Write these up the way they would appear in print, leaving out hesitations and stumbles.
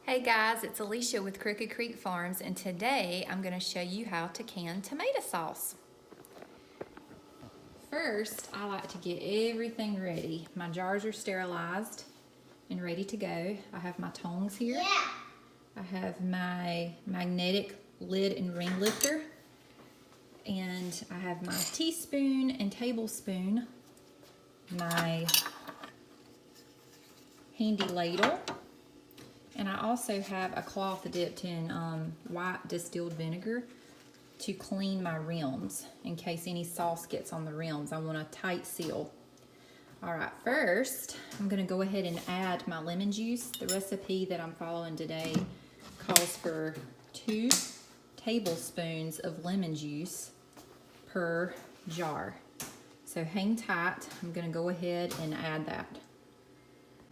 Hey guys, it's Alicia with Crooked Creek Farms, and today I'm going to show you how to can tomato sauce. First, I like to get everything ready. My jars are sterilized and ready to go. I have my tongs here. I have my magnetic lid and ring lifter. And I have my teaspoon and tablespoon, my handy ladle. And I also have a cloth dipped in white distilled vinegar to clean my rims in case any sauce gets on the rims. I want a tight seal. All right, first I'm gonna go ahead and add my lemon juice. The recipe that I'm following today calls for 2 tablespoons of lemon juice per jar. So hang tight, I'm gonna go ahead and add that.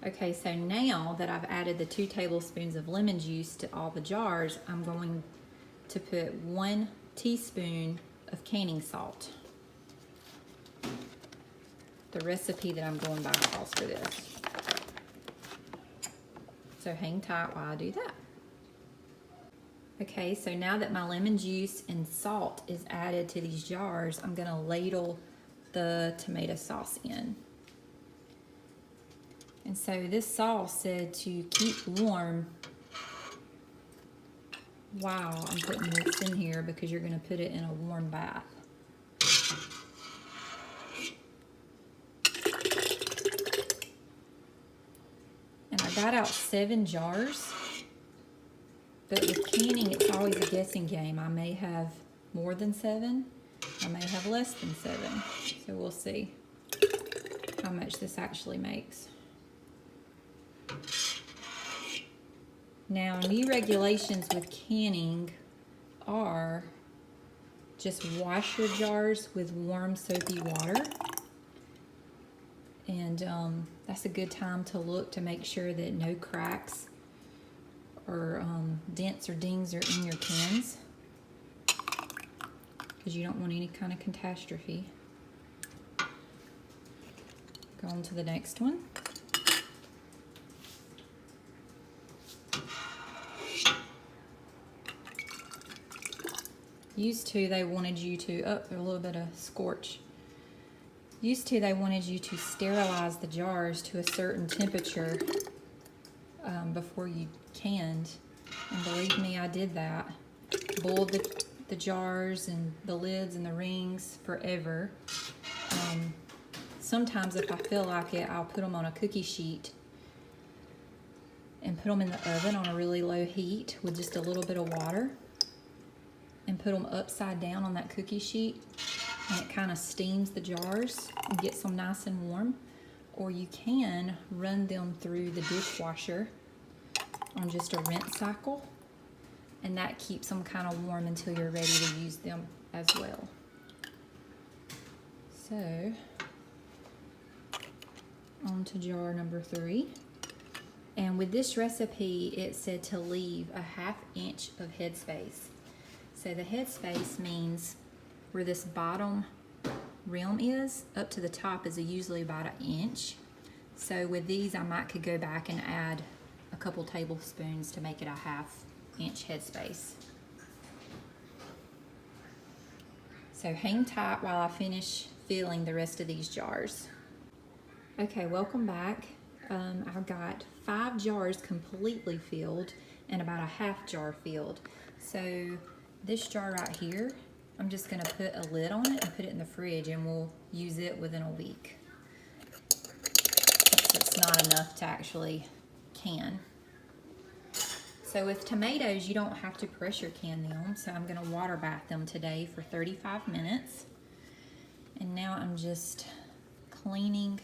Okay, so now that I've added the 2 tablespoons of lemon juice to all the jars, I'm going to put 1 teaspoon of canning salt. The recipe that I'm going by calls for this. So hang tight while I do that. Okay, so now that my lemon juice and salt is added to these jars, I'm gonna ladle the tomato sauce in. And so this sauce said to keep warm while I'm putting this in here because you're going to put it in a warm bath. And I got out 7 jars, but with canning it's always a guessing game. I may have more than 7, I may have less than 7, so we'll see how much this actually makes. Now, new regulations with canning are just wash your jars with warm soapy water. And that's a good time to look to make sure that no cracks or dents or dings are in your cans, because you don't want any kind of catastrophe. Go on to the next one. Used to, they wanted you to, a little bit of scorch. Used to, they wanted you to sterilize the jars to a certain temperature before you canned. And believe me, I did that. Boiled the jars and the lids and the rings forever. Sometimes if I feel like it, I'll put them on a cookie sheet and put them in the oven on a really low heat with just a little bit of water, and put them upside down on that cookie sheet, and it kind of steams the jars and gets them nice and warm. Or you can run them through the dishwasher on just a rinse cycle, and that keeps them kind of warm until you're ready to use them as well. So, on to jar number 3. And with this recipe, it said to leave a 1/2 inch of headspace. So the headspace means where this bottom rim is, up to the top is usually about 1 inch. So with these, I might could go back and add a couple tablespoons to make it a 1/2 inch headspace. So hang tight while I finish filling the rest of these jars. Okay, welcome back. I've got 5 jars completely filled and about a 1/2 jar filled. So this jar right here, I'm just gonna put a lid on it and put it in the fridge, and we'll use it within a week. It's not enough to actually can. So with tomatoes, you don't have to pressure can them, so I'm gonna water bath them today for 35 minutes. And now I'm just cleaning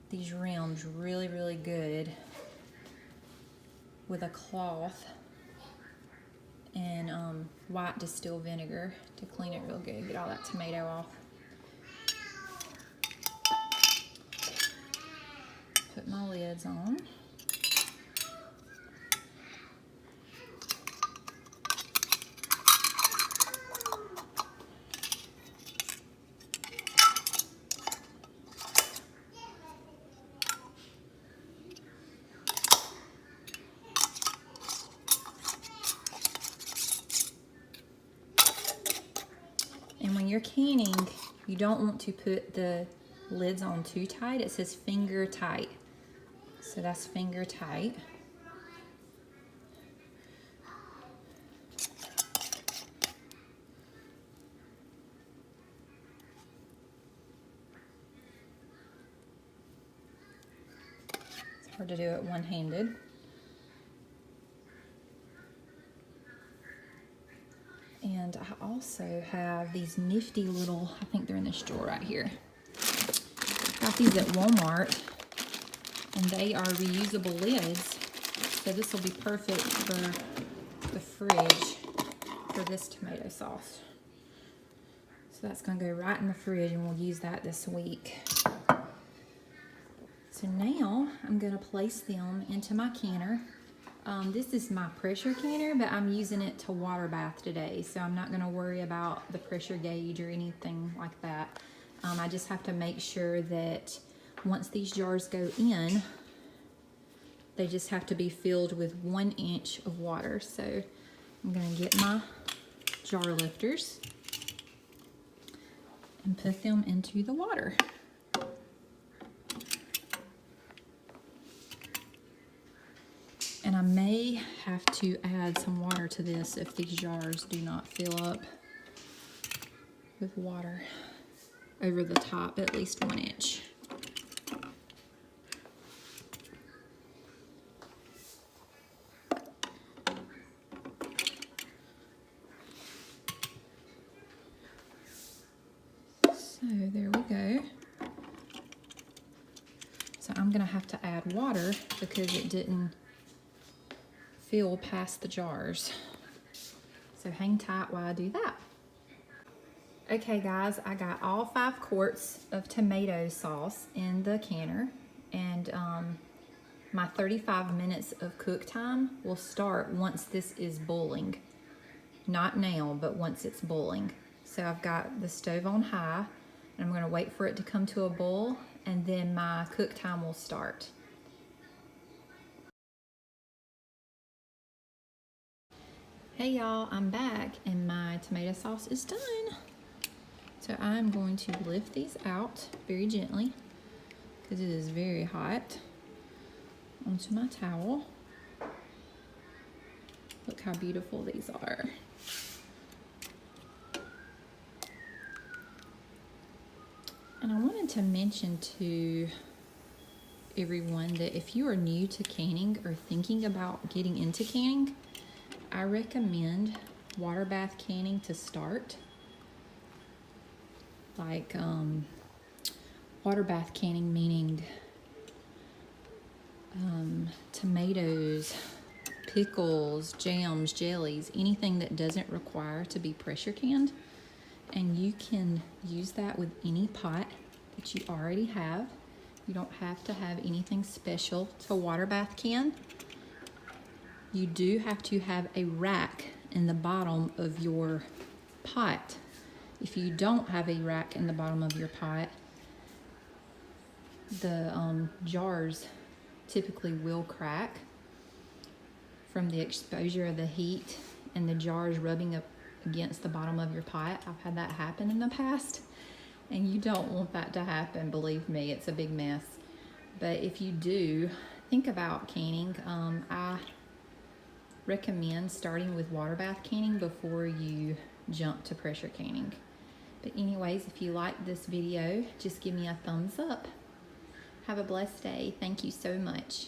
these rims really, really good with a cloth and white distilled vinegar to clean it real good, get all that tomato off. Put my lids on. you're canning, you don't want to put the lids on too tight. It says finger tight. So that's finger tight. It's hard to do it one-handed. And I also have these nifty little, I think they're in this drawer right here. Got these at Walmart, and they are reusable lids. So this will be perfect for the fridge for this tomato sauce. So that's gonna go right in the fridge, and we'll use that this week. So now I'm gonna place them into my canner. This is my pressure canner, but I'm using it to water bath today, so I'm not gonna worry about the pressure gauge or anything like that. I just have to make sure that once these jars go in, they just have to be filled with 1 inch of water. So I'm gonna get my jar lifters and put them into the water. And I may have to add some water to this if these jars do not fill up with water over the top, at least 1 inch. So there we go. So I'm gonna have to add water because it didn't fill past the jars. So hang tight while I do that. Okay guys, I got all 5 quarts of tomato sauce in the canner, and my 35 minutes of cook time will start once this is boiling. Not now, but once it's boiling. So I've got the stove on high, and I'm gonna wait for it to come to a boil, and then my cook time will start. Hey y'all, I'm back and my tomato sauce is done. So I'm going to lift these out very gently because it is very hot onto my towel. Look how beautiful these are. And I wanted to mention to everyone that if you are new to canning or thinking about getting into canning, I recommend water bath canning to start. Like water bath canning meaning tomatoes, pickles, jams, jellies, anything that doesn't require to be pressure canned. And you can use that with any pot that you already have. You don't have to have anything special to water bath can. You do have to have a rack in the bottom of your pot. If you don't have a rack in the bottom of your pot, the jars typically will crack from the exposure of the heat and the jars rubbing up against the bottom of your pot. I've had that happen in the past, and you don't want that to happen. Believe me, it's a big mess. But if you do think about canning, I recommend starting with water bath canning before you jump to pressure canning. But anyways, if you like this video, just give me a thumbs up. Have a blessed day. Thank you so much.